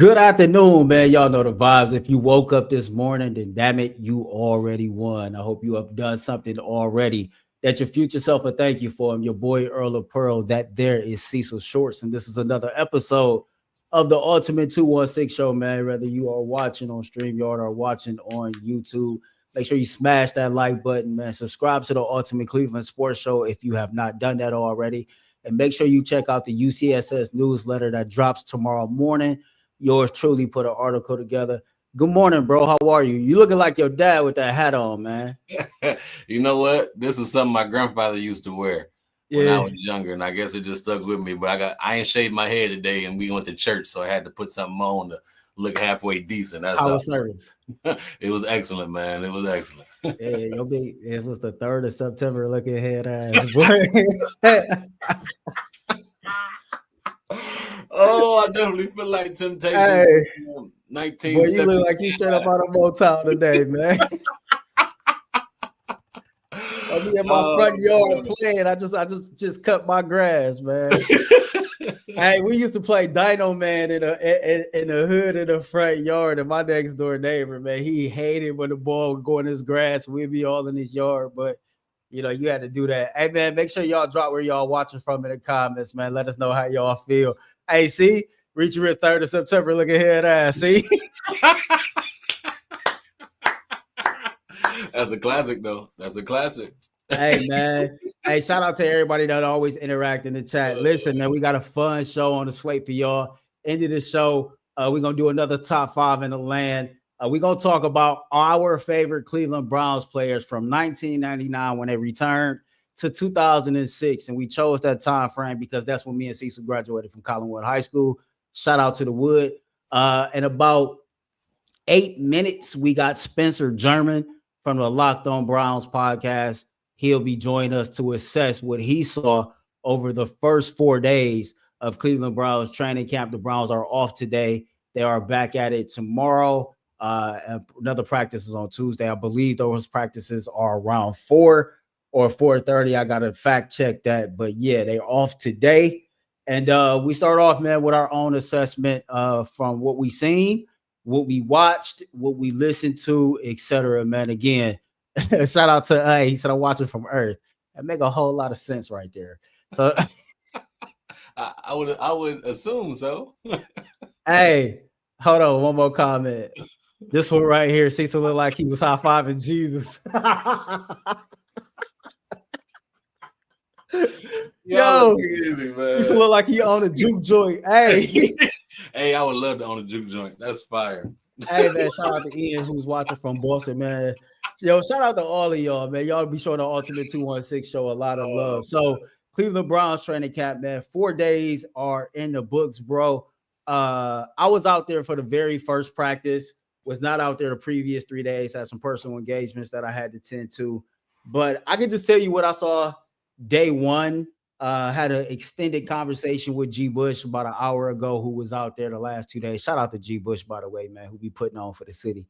Good afternoon, man. Y'all know the vibes. If you woke up this morning, then damn it, you already won. I hope you have done something already that your future self will thank you for. I'm your boy Earl of Pearl. That there is Cecil Shorts, and this is another episode of the Ultimate 216 Show, man. Whether you are watching on StreamYard or watching on YouTube, make sure you smash that like button, man. Subscribe to the Ultimate Cleveland Sports Show if you have not done that already. And make sure you check out the UCSS newsletter that drops tomorrow morning. Yours truly put an article together. Good morning, bro. How are you? You looking like your dad with that hat on, man. You know what? This is something my grandfather used to wear when I was younger, and I guess it just stuck with me. But I ain't shaved my head today, and we went to church, so I had to put something on to look halfway decent. That's how was service. It was excellent, man. It was excellent. It was the 3rd of September. Looking head ass, boy. Oh, I definitely feel like Temptation. Hey, 19. Boy, you look like you straight up out of Motown today, man. I'll be in my front yard playing. I just cut my grass, man. Hey, we used to play Dino Man in the hood in the front yard, and my next door neighbor, man, he hated when the ball would go in his grass. We'd be all in his yard, but you know, you had to do that. Hey, man, make sure y'all drop where y'all watching from in the comments, man. Let us know how y'all feel. Hey, see? Reaching your 3rd of September, looking head ass, see? That's a classic, though. That's a classic. Hey, man. Hey, shout out to everybody that always interact in the chat. Listen, man, we got a fun show on the slate for y'all. End of the show, we're going to do another top 5 in the land. We're going to talk about our favorite Cleveland Browns players from 1999 when they returned to 2006. And we chose that time frame because that's when me and Cecil graduated from Collinwood High School. Shout out to the Wood. In about 8 minutes, we got Spencer German from the Locked On Browns podcast. He'll be joining us to assess what he saw over the first 4 days of Cleveland Browns training camp. The Browns are off today. They are back at it tomorrow. Another practice is on Tuesday. I believe those practices are around 4 or 4:30. I got to fact check that. But yeah, they're off today. And we start off, man, with our own assessment from what we seen, what we watched, what we listened to, etc. Man, again, shout out to he said I'm watching from Earth. That make a whole lot of sense right there. So I would assume so. Hey, hold on, one more comment. This one right here, Cecil looked like he was high-fiving Jesus. Yo, crazy, man. Cecil look like he owned a juke joint. Hey. Hey, I would love to own a juke joint. That's fire. Hey, man, shout out to Ian who's watching from Boston, man. Yo, shout out to all of y'all, man. Y'all be showing the Ultimate 216 show a lot of love. So, Cleveland Browns training camp, man. 4 days are in the books, bro. I was out there for the very first practice. Was not out there the previous 3 days. Had some personal engagements that I had to tend to. But I can just tell you what I saw day one. Had an extended conversation with G. Bush about an hour ago, who was out there the last 2 days. Shout out to G. Bush, by the way, man, who be putting on for the city.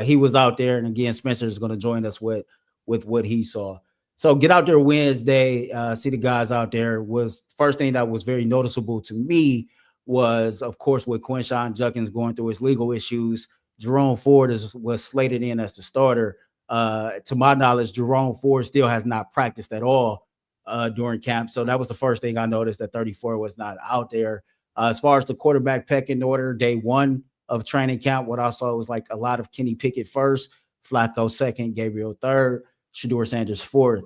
He was out there. And again, Spencer is going to join us with what he saw. So get out there Wednesday, see the guys out there. Was first thing that was very noticeable to me was, of course, with Quinshon Judkins going through his legal issues. Jerome Ford was slated in as the starter. To my knowledge, Jerome Ford still has not practiced at all during camp. So that was the first thing I noticed, that 34 was not out there. As far as the quarterback pecking order, day one of training camp, what I saw was like a lot of Kenny Pickett first, Flacco second, Gabriel third, Shedeur Sanders fourth.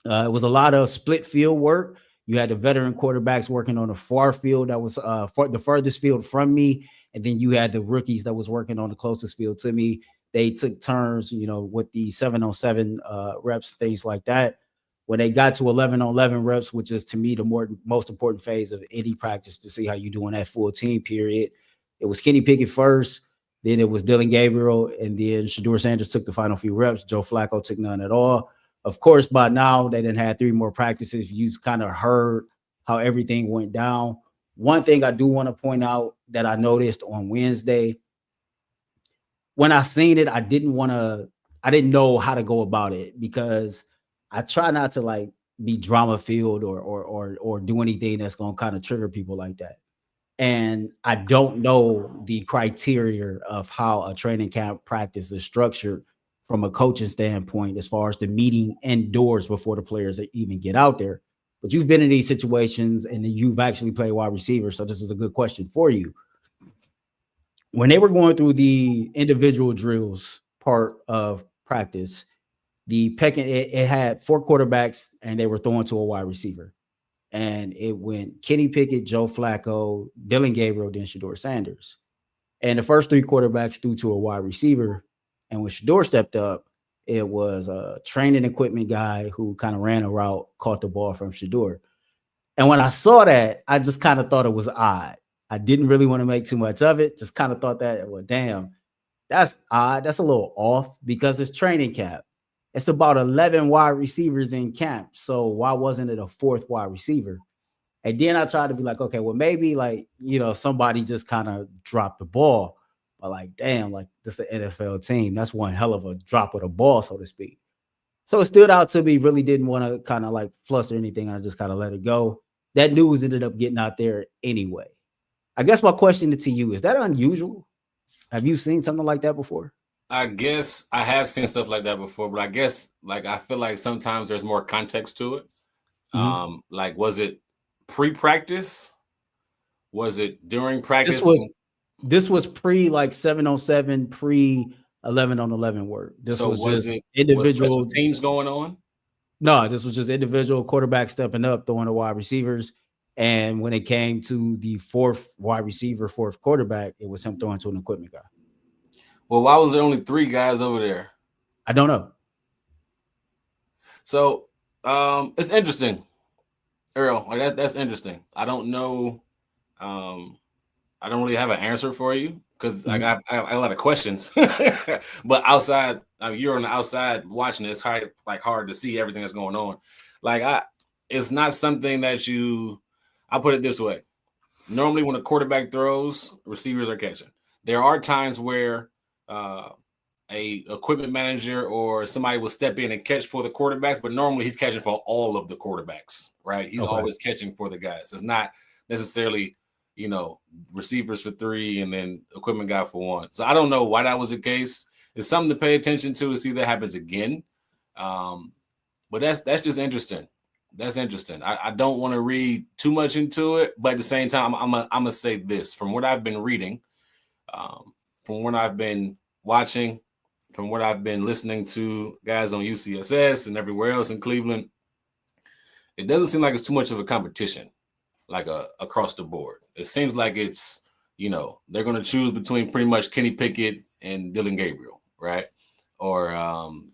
It was a lot of split field work. You had the veteran quarterbacks working on the far field that was the furthest field from me. And then you had the rookies that was working on the closest field to me. They took turns, you know, with the 7-on-7 reps, things like that. When they got to 11-on-11 reps, which is to me the most important phase of any practice to see how you do in that full team period, it was Kenny Pickett first. Then it was Dillon Gabriel. And then Shedeur Sanders took the final few reps. Joe Flacco took none at all. Of course, by now, they didn't have 3 more practices. You kind of heard how everything went down. One thing I do want to point out that I noticed on Wednesday, when I seen it, I didn't know how to go about it, because I try not to like be drama filled or do anything that's going to kind of trigger people like that. And I don't know the criteria of how a training camp practice is structured from a coaching standpoint, as far as the meeting indoors before the players even get out there. But you've been in these situations and you've actually played wide receiver. So this is a good question for you. When they were going through the individual drills part of practice, the pecking, it had 4 quarterbacks and they were throwing to a wide receiver. And it went Kenny Pickett, Joe Flacco, Dillon Gabriel, then Shedeur Sanders. And the first 3 quarterbacks threw to a wide receiver. And when Shedeur stepped up, it was a training equipment guy who kind of ran a route, caught the ball from Shedeur. And when I saw that, I just kind of thought it was odd. I didn't really want to make too much of it. Just kind of thought that, well, damn, that's odd. That's a little off because it's training camp. It's about 11 wide receivers in camp. So why wasn't it a 4th wide receiver? And then I tried to be like, okay, well, maybe like, somebody just kind of dropped the ball. But like, damn, like this is an NFL team. That's one hell of a drop of the ball, so to speak. So it stood out to me, really didn't want to kind of like fluster anything. I just kind of let it go. That news ended up getting out there anyway. I guess my question to you, is that unusual? Have you seen something like that before? I guess I have seen stuff like that before, but I guess like I feel like sometimes there's more context to it. Mm-hmm. Like, was it pre-practice? Was it during practice? This was pre like 7-on-7, pre 11-on-11 work. This so was just it, individual teams going on. No, this was just individual quarterback stepping up, throwing to wide receivers. And when it came to the 4th wide receiver, 4th quarterback, it was him throwing to an equipment guy. Well, why was there only 3 guys over there? I don't know. So it's interesting, Earl. Like that's interesting. I don't know. I don't really have an answer for you because I got a lot of questions. But outside, you're on the outside watching it, it's hard to see everything that's going on. Like it's not something that I'll put it this way. Normally when a quarterback throws, receivers are catching. There are times where a equipment manager or somebody will step in and catch for the quarterbacks, but normally he's catching for all of the quarterbacks, right? He's always catching for the guys. It's not necessarily, receivers for 3 and then equipment guy for 1. So I don't know why that was the case. It's something to pay attention to see if that happens again. But that's just interesting. That's interesting. I don't want to read too much into it, but at the same time, I'm gonna say this from what I've been reading, from what I've been watching, from what I've been listening to guys on UCSS and everywhere else in Cleveland. It doesn't seem like it's too much of a competition, like across the board. It seems like it's they're gonna choose between pretty much Kenny Pickett and Dillon Gabriel, right? Or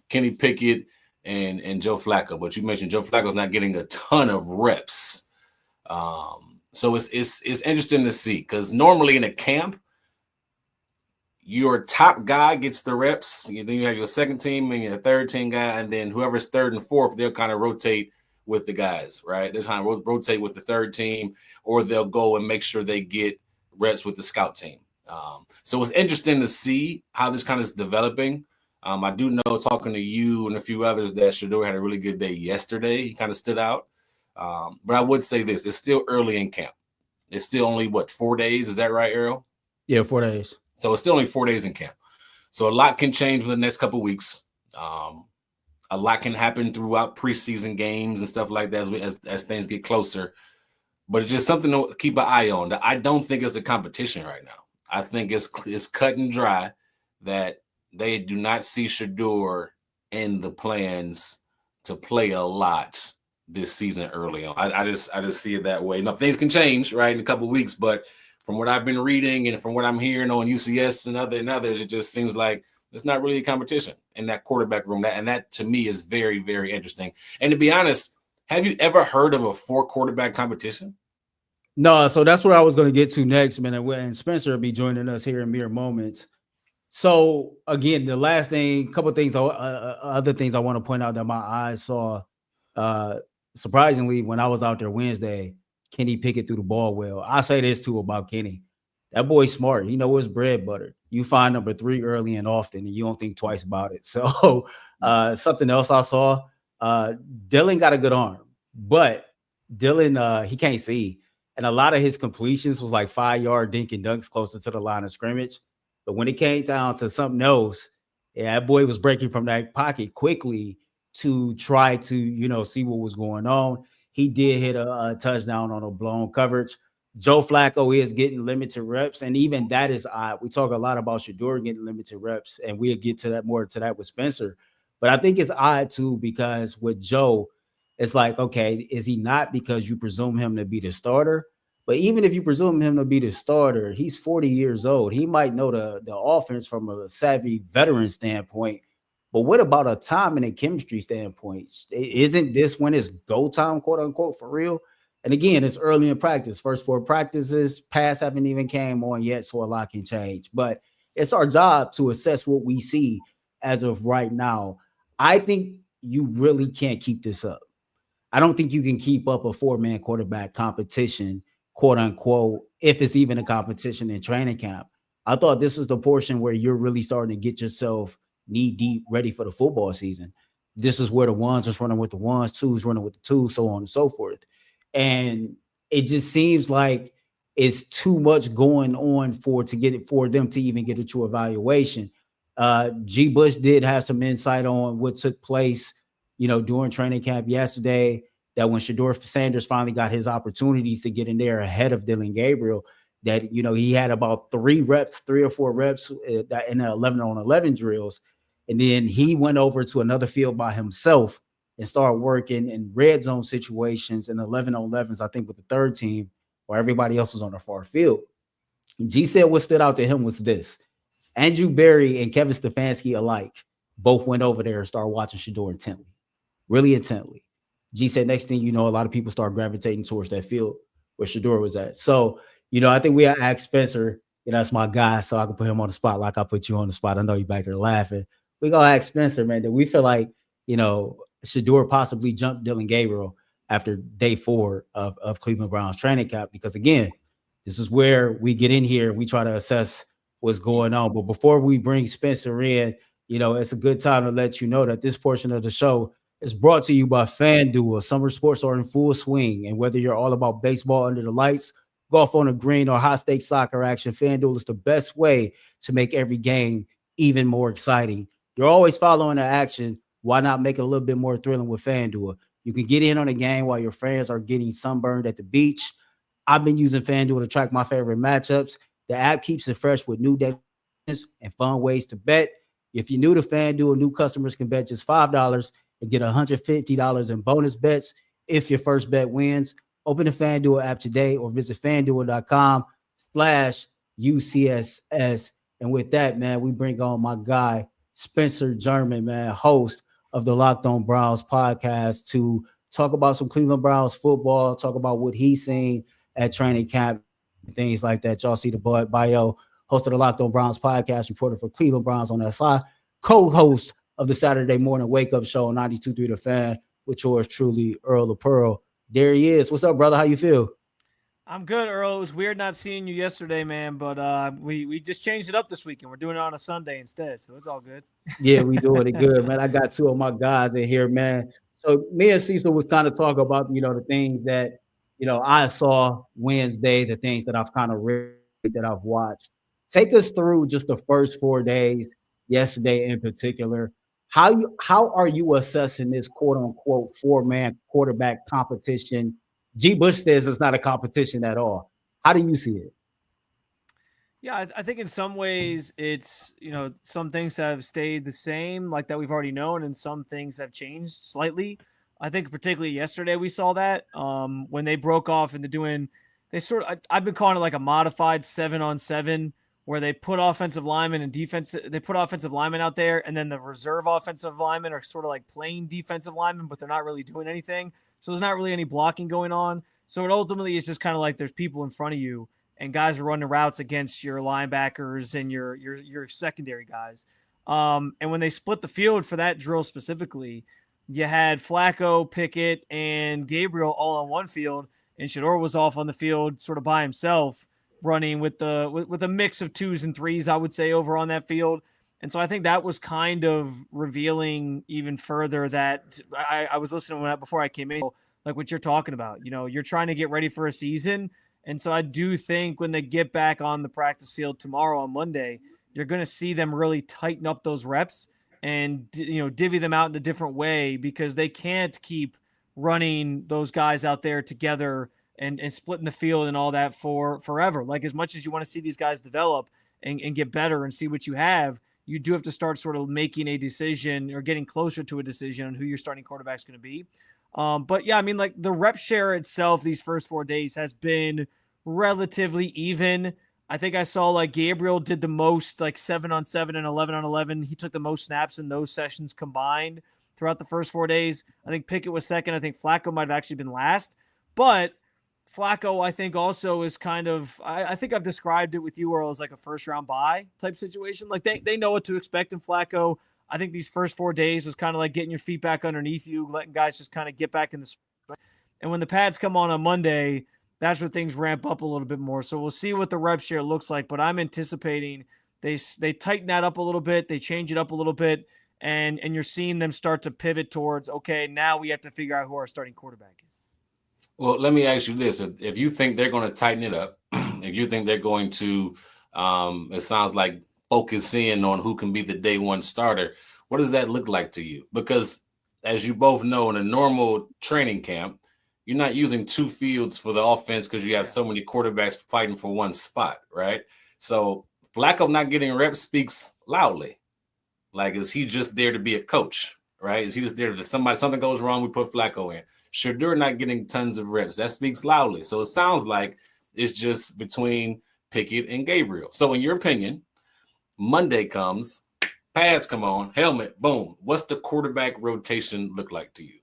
Kenny Pickett and Joe Flacco, but you mentioned Joe Flacco's not getting a ton of reps. So it's interesting to see because normally in a camp, your top guy gets the reps. Then you have your second team and your third team guy, and then whoever's 3rd and 4th, they'll kind of rotate with the guys, right? They're trying to rotate with the 3rd team, or they'll go and make sure they get reps with the scout team. So it's interesting to see how this kind of is developing. I do know, talking to you and a few others, that Shedeur had a really good day yesterday. He kind of stood out. But I would say this, it's still early in camp. It's still only, 4 days? Is that right, Errol? Yeah, 4 days. So it's still only 4 days in camp. So a lot can change in the next couple of weeks. A lot can happen throughout preseason games and stuff like that as things get closer. But it's just something to keep an eye on. I don't think it's a competition right now. I think it's cut and dry that they do not see Shedeur in the plans to play a lot this season early on. I just see it that way. Now things can change, right, in a couple of weeks, but from what I've been reading and from what I'm hearing on UCS and others, it just seems like it's not really a competition in that quarterback room. And that to me is very, very interesting. And to be honest, have you ever heard of a 4 quarterback competition? No, so that's where I was going to get to next, man. And Spencer will be joining us here in mere moments. So again, the last thing, couple of things, other things I want to point out that my eyes saw, surprisingly, when I was out there Wednesday, Kenny Pickett threw the ball well. I say this too about Kenny. That boy's smart. He knows his bread butter. You find number 3 early and often, and you don't think twice about it. So something else I saw, Dillon got a good arm, but Dillon, he can't see. And a lot of his completions was like 5-yard dink and dunks closer to the line of scrimmage. But when it came down to something else, yeah, that boy was breaking from that pocket quickly to try to, see what was going on. He did hit a touchdown on a blown coverage. Joe Flacco is getting limited reps, and even that is odd. We talk a lot about Shedeur getting limited reps, and we'll get to that with Spencer. But I think it's odd too because with Joe, it's like, okay, is he not because you presume him to be the starter? But even if you presume him to be the starter, he's 40 years old. He might know the offense from a savvy veteran standpoint. But what about a time and a chemistry standpoint? Isn't this when it's go time, quote unquote, for real? And again, it's early in practice. First 4 practices, pass haven't even came on yet, so a lot can change. But it's our job to assess what we see as of right now. I think you really can't keep this up. I don't think you can keep up a 4-man quarterback competition, quote unquote, if it's even a competition in training camp. I thought this is the portion where you're really starting to get yourself knee deep ready for the football season. This is where the ones is running with the ones, twos running with the twos, so on and so forth. And it just seems like it's too much going on for them to even get a true evaluation. G. Bush did have some insight on what took place, during training camp yesterday, that when Shedeur Sanders finally got his opportunities to get in there ahead of Dillon Gabriel, that, he had about 3 or 4 reps in the 11 on 11 drills. And then he went over to another field by himself and started working in red zone situations in 11 on 11s, I think with the third team, where everybody else was on the far field. G said what stood out to him was this. Andrew Berry and Kevin Stefanski alike both went over there and started watching Shedeur intently, really intently. G said next thing you know, a lot of people start gravitating towards that field where Shedeur was at. So, I think we asked Spencer, that's my guy, so I can put him on the spot like I put you on the spot. I know you back there laughing. We gonna ask Spencer, man, that we feel like, Shedeur possibly jumped Dillon Gabriel after day 4 of Cleveland Browns training camp, because again, this is where we get in here and we try to assess what's going on. But before we bring Spencer in, it's a good time to let you know that this portion of the show is brought to you by FanDuel. Summer sports are in full swing, and whether you're all about baseball under the lights, golf on the green, or high-stakes soccer action, FanDuel is the best way to make every game even more exciting. You're always following the action. Why not make it a little bit more thrilling with FanDuel? You can get in on a game while your friends are getting sunburned at the beach. I've been using FanDuel to track my favorite matchups. The app keeps it fresh with new data and fun ways to bet. If you're new to FanDuel, new customers can bet just $5 and get $150 in bonus bets if your first bet wins. Open the FanDuel app today or visit FanDuel.com/UCSS. And with that, man, we bring on my guy, Spencer German, man, host of the Locked On Browns podcast, to talk about some Cleveland Browns football, talk about what he's seen at training camp, things like that. Y'all see the bio, host of the Locked On Browns podcast, reporter for Cleveland Browns on SI, co-host of the Saturday morning wake-up show on 92.3 The Fan, with yours truly, Earl of Pearl. There he is. What's up, brother? How you feel? I'm good, Earl. It was weird not seeing you yesterday, man, but we just changed it up this weekend. We're doing it on a Sunday instead, so it's all good. Yeah, we doing it good, man. I got 2 of my guys in here, man. So me and Cecil was kind of talking about, the things that, I saw Wednesday, the things that I've kind of read, that I've watched. Take us through just the first 4 days, yesterday in particular. How are you assessing this quote unquote 4-man quarterback competition? G. Bush says it's not a competition at all. How do you see it? Yeah, I think in some ways it's, some things have stayed the same, like that we've already known, and some things have changed slightly. I think particularly yesterday we saw that when they broke off into doing, I've been calling it like a modified 7-on-7, where they put offensive linemen and defense. They put offensive linemen out there, and then the reserve offensive linemen are sort of like playing defensive linemen, but they're not really doing anything. So there's not really any blocking going on. So it ultimately is just kind of like there's people in front of you, and guys are running routes against your linebackers and your secondary guys. And when they split the field for that drill specifically, you had Flacco, Pickett, and Gabriel all on one field, and Shedeur was off on the field sort of by himself, running with a mix of 2s and 3s, I would say, over on that field. And so I think that was kind of revealing even further that I was listening to that before I came in, like what you're talking about. You're trying to get ready for a season, And so I do think when they get back on the practice field tomorrow on Monday, you're going to see them really tighten up those reps and, divvy them out in a different way, because they can't keep running those guys out there together and splitting the field and all that for forever. Like, as much as you want to see these guys develop and get better and see what you have, you do have to start sort of making a decision or getting closer to a decision on who your starting quarterback is going to be. But yeah, I mean, like, the rep share itself these first 4 days has been relatively even. I think I saw like Gabriel did the most, like 7-on-7 and 11-on-11. He took the most snaps in those sessions combined throughout the first 4 days. I think Pickett was second. I think Flacco might have actually been last. But Flacco, I think, also is kind of, I think I've described it with you, where it was like a first-round bye type situation. Like, they know what to expect in Flacco. I think these first 4 days was kind of like getting your feet back underneath you, letting guys just kind of get back in the swing. And when the pads come on Monday, that's where things ramp up a little bit more. So we'll see what the rep share looks like, but I'm anticipating they tighten that up a little bit, they change it up a little bit, and you're seeing them start to pivot towards, okay, now we have to figure out who our starting quarterback is. Well, let me ask you this. If you think they're going to tighten it up, if you think they're going to, it sounds like, focus in on who can be the day one starter, what does that look like to you? Because as you both know, in a normal training camp, you're not using two fields for the offense because you have so many quarterbacks fighting for one spot, right? So Flacco not getting reps speaks loudly. Like, is he just there to be a coach, right? Is he just there to something goes wrong, we put Flacco in? Shedeur not getting tons of reps. That speaks loudly. So it sounds like it's just between Pickett and Gabriel. So in your opinion, Monday comes, pads come on, helmet, boom. What's the quarterback rotation look like to you?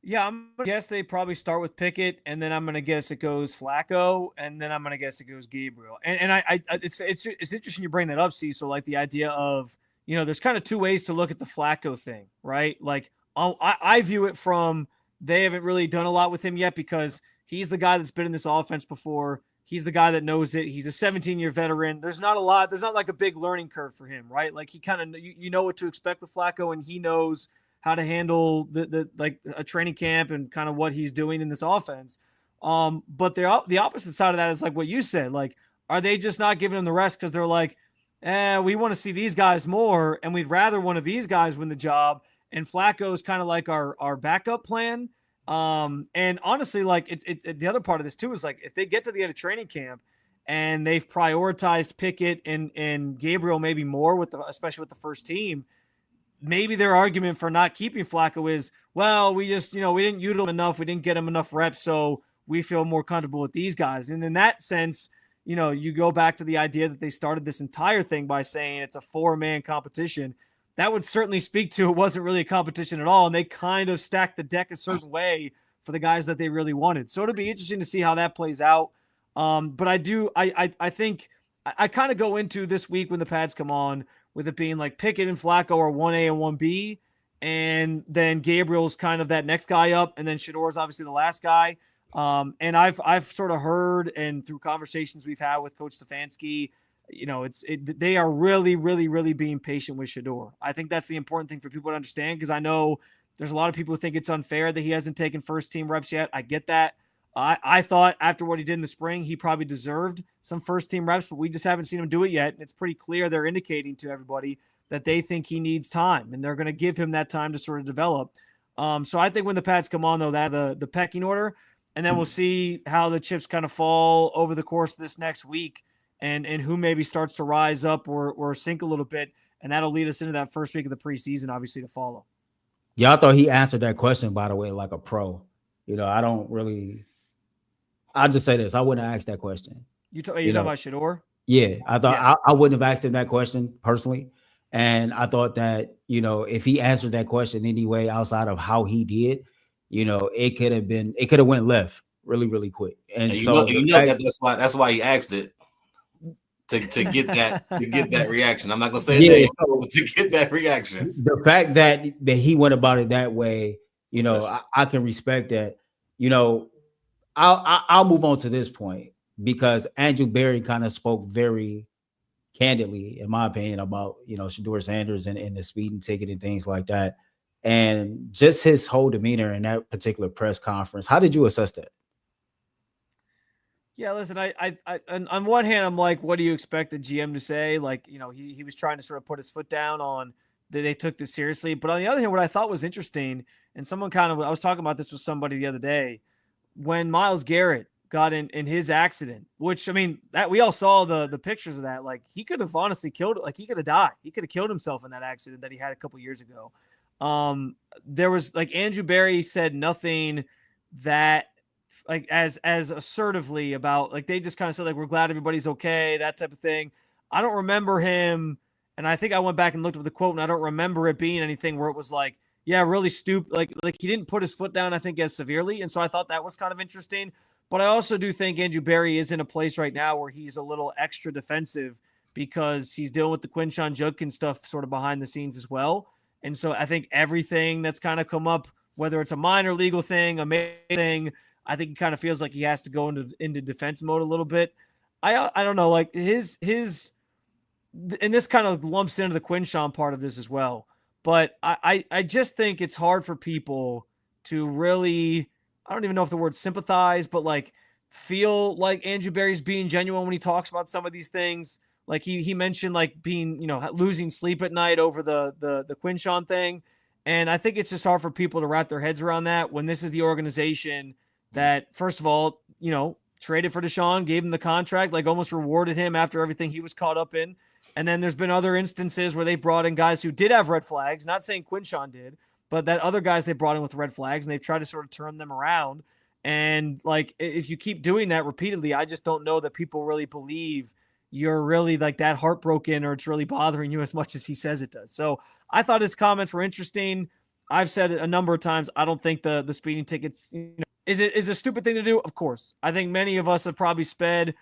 Yeah, I'm going to guess they probably start with Pickett, and then I'm going to guess it goes Flacco, and then I'm going to guess it goes Gabriel. And it's interesting you bring that up, Cecil, like the idea of, there's kind of two ways to look at the Flacco thing, right? Like, I view it from, they haven't really done a lot with him yet because he's the guy that's been in this offense before. He's the guy that knows it. He's a 17-year veteran. There's not like a big learning curve for him, right? Like, he kind of, you know what to expect with Flacco, and he knows how to handle the like a training camp and kind of what he's doing in this offense. But the opposite side of that is like what you said. Like, are they just not giving him the rest because they're like, we want to see these guys more, and we'd rather one of these guys win the job, and Flacco is kind of like our backup plan. And honestly, like, it's the other part of this too is like, if they get to the end of training camp and they've prioritized Pickett and Gabriel maybe more especially with the first team, maybe their argument for not keeping Flacco is, well, we just, we didn't utilize him enough. We didn't get him enough reps. So we feel more comfortable with these guys. And in that sense, you go back to the idea that they started this entire thing by saying it's a 4-man competition. That would certainly speak to it wasn't really a competition at all. And they kind of stacked the deck a certain way for the guys that they really wanted. So it'll be interesting to see how that plays out. But I think I kind of go into this week when the pads come on with it being like Pickett and Flacco are 1A and 1B. And then Gabriel's kind of that next guy up. And then Shedeur's obviously the last guy. And I've sort of heard, and through conversations we've had with Coach Stefanski, they are really, really, really being patient with Shedeur. I think that's the important thing for people to understand, because I know there's a lot of people who think it's unfair that he hasn't taken first team reps yet. I get that. I thought after what he did in the spring, he probably deserved some first team reps, but we just haven't seen him do it yet. And it's pretty clear they're indicating to everybody that they think he needs time, and they're going to give him that time to sort of develop. So I think when the pads come on, though, that the pecking order, and then we'll see how the chips kind of fall over the course of this next week, and who maybe starts to rise up or sink a little bit. And that'll lead us into that first week of the preseason, obviously, to follow. Yeah, I thought he answered that question, by the way, like a pro. I'll just say this. I wouldn't have asked that question. You talking about Shedeur? Yeah, I thought I wouldn't have asked him that question personally. And I thought that, if he answered that question anyway, outside of how he did, it could have went left really, really quick. And that's why he asked it. To get that reaction. I'm not gonna say to get that reaction. The fact that he went about it that way, I can respect that. I'll move on to this point, because Andrew Berry kind of spoke very candidly, in my opinion, about Shedeur Sanders and the speeding ticket and things like that, and just his whole demeanor in that particular press conference. How did you assess that? Yeah, listen, I on one hand, I'm like, what do you expect the GM to say? Like, he was trying to sort of put his foot down on that they took this seriously. But on the other hand, what I thought was interesting, and I was talking about this with somebody the other day, when Myles Garrett got in his accident, which, I mean, that we all saw the pictures of that. Like, he could have honestly killed, like, he could have died. He could have killed himself in that accident that he had a couple years ago. There was, like, Andrew Berry said nothing that, like, as assertively about, like, they just kind of said, like, we're glad everybody's okay, that type of thing. I don't remember him, and I think I went back and looked up the quote, and I don't remember it being anything where it was like, yeah, really stupid. Like he didn't put his foot down, I think, as severely. And so I thought that was kind of interesting. But I also do think Andrew Berry is in a place right now where he's a little extra defensive because he's dealing with the Quinshon Judkins stuff sort of behind the scenes as well. And so I think everything that's kind of come up, whether it's a minor legal thing, a major thing, I think it kind of feels like he has to go into defense mode a little bit. I don't know, like his and this kind of lumps into the Quinshon part of this as well. But I just think it's hard for people to really, I don't even know if the word sympathize, but like feel like Andrew Berry's being genuine when he talks about some of these things. Like he mentioned like being, losing sleep at night over the Quinshon thing. And I think it's just hard for people to wrap their heads around that when this is the organization that, first of all, traded for Deshaun, gave him the contract, like almost rewarded him after everything he was caught up in. And then there's been other instances where they brought in guys who did have red flags, not saying Quinshon did, but that other guys they brought in with red flags, and they've tried to sort of turn them around. And like, if you keep doing that repeatedly, I just don't know that people really believe you're really like that heartbroken or it's really bothering you as much as he says it does. So I thought his comments were interesting. I've said it a number of times. I don't think the speeding tickets, is a stupid thing to do? Of course. I think many of us have probably sped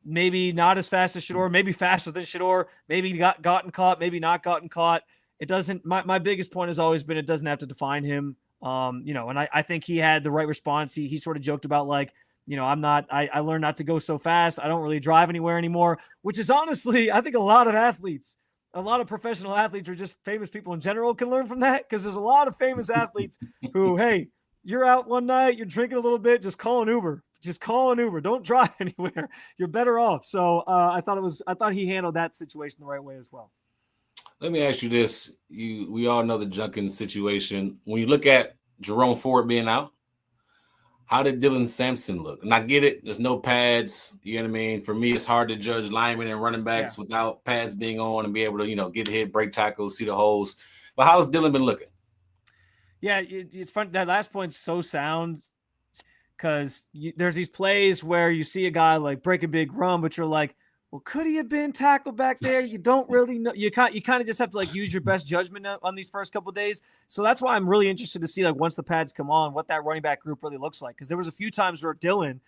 maybe not as fast as Shedeur, maybe faster than Shedeur, maybe gotten caught, maybe not gotten caught. It doesn't, my biggest point has always been, it doesn't have to define him. And I think he had the right response. He sort of joked about like, I learned not to go so fast. I don't really drive anywhere anymore, which is honestly, I think a lot of professional athletes or just famous people in general can learn from that. Cause there's a lot of famous athletes who, hey, you're out one night, you're drinking a little bit, just call an Uber. Don't drive anywhere. You're better off. So I thought he handled that situation the right way as well. Let me ask you this. We all know the Judkins situation. When you look at Jerome Ford being out, how did Dillon Sampson look? And I get it. There's no pads. You know what I mean? For me, it's hard to judge linemen and running backs without pads being on and be able to, get hit, break tackles, see the holes. But how's Dillon been looking? Yeah, it's fun. That last point's so sound because there's these plays where you see a guy like break a big run, but you're like, well, could he have been tackled back there? You don't really know. You kind of just have to like use your best judgment on these first couple of days. So that's why I'm really interested to see like once the pads come on, what that running back group really looks like. Because there was a few times where Dillon,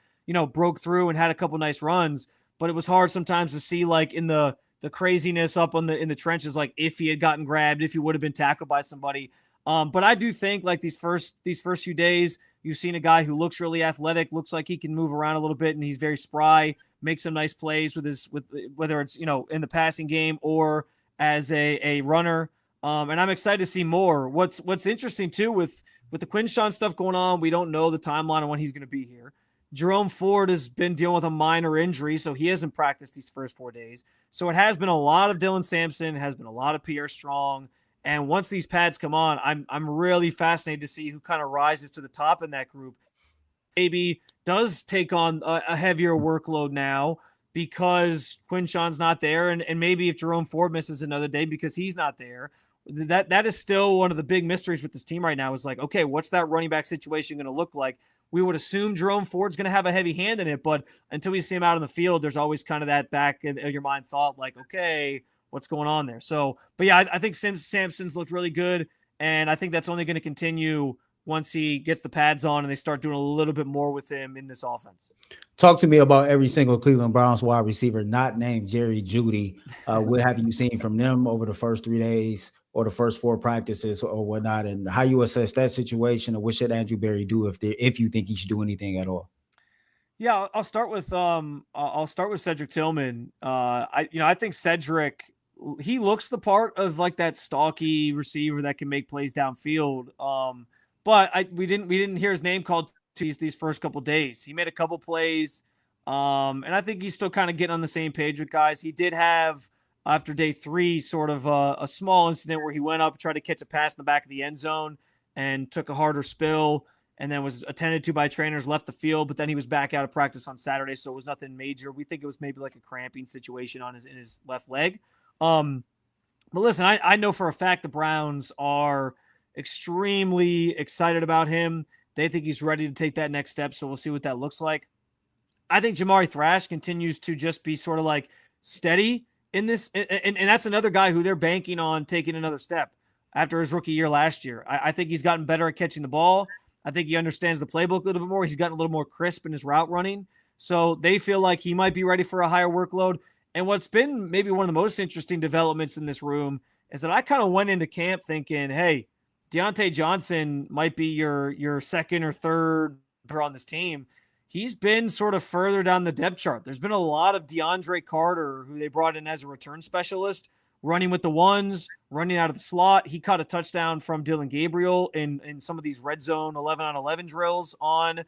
broke through and had a couple nice runs, but it was hard sometimes to see like in the craziness up in the trenches, like if he had gotten grabbed, if he would have been tackled by somebody. But I do think like these first few days, you've seen a guy who looks really athletic, looks like he can move around a little bit, and he's very spry, makes some nice plays with whether it's in the passing game or as a runner. And I'm excited to see more. What's interesting too with the Quinshon stuff going on, we don't know the timeline on when he's going to be here. Jerome Ford has been dealing with a minor injury, so he hasn't practiced these first 4 days. So it has been a lot of Dillon Sampson, has been a lot of Pierre Strong. And once these pads come on, I'm really fascinated to see who kind of rises to the top in that group. Maybe does take on a heavier workload now because Quinshon's not there, and maybe if Jerome Ford misses another day because he's not there, that is still one of the big mysteries with this team right now. Is like, okay, what's that running back situation going to look like? We would assume Jerome Ford's going to have a heavy hand in it, but until we see him out on the field, there's always kind of that back of your mind thought, like, okay, what's going on there? So, but yeah, I think Sampson's looked really good, and I think that's only going to continue once he gets the pads on and they start doing a little bit more with him in this offense. Talk to me about every single Cleveland Browns wide receiver not named Jerry Jeudy. What have you seen from them over the first 3 days or the first 4 practices or whatnot, and how you assess that situation, or what should Andrew Berry do if you think he should do anything at all? Yeah, I'll start with Cedric Tillman. I think Cedric, he looks the part of like that stocky receiver that can make plays downfield. But we didn't hear his name called these first couple days. He made a couple plays And I think he's still kind of getting on the same page with guys. He did have, after day 3, sort of a small incident where he went up, tried to catch a pass in the back of the end zone and took a harder spill, and then was attended to by trainers, left the field, but then he was back out of practice on Saturday, so it was nothing major. We think it was maybe like a cramping situation in his left leg. But listen, I know for a fact the Browns are extremely excited about him. They think he's ready to take that next step, so we'll see what that looks like. I think Jamari Thrash continues to just be sort of like steady in this, and that's another guy who they're banking on taking another step after his rookie year last year. I think he's gotten better at catching the ball. I think he understands the playbook a little bit more. He's gotten a little more crisp in his route running. So they feel like he might be ready for a higher workload. And what's been maybe one of the most interesting developments in this room is that I kind of went into camp thinking, hey, Deontay Johnson might be your second or third on this team. He's been sort of further down the depth chart. There's been a lot of DeAndre Carter, who they brought in as a return specialist, running with the ones, running out of the slot. He caught a touchdown from Dillon Gabriel in some of these red zone 11-on-11 drills on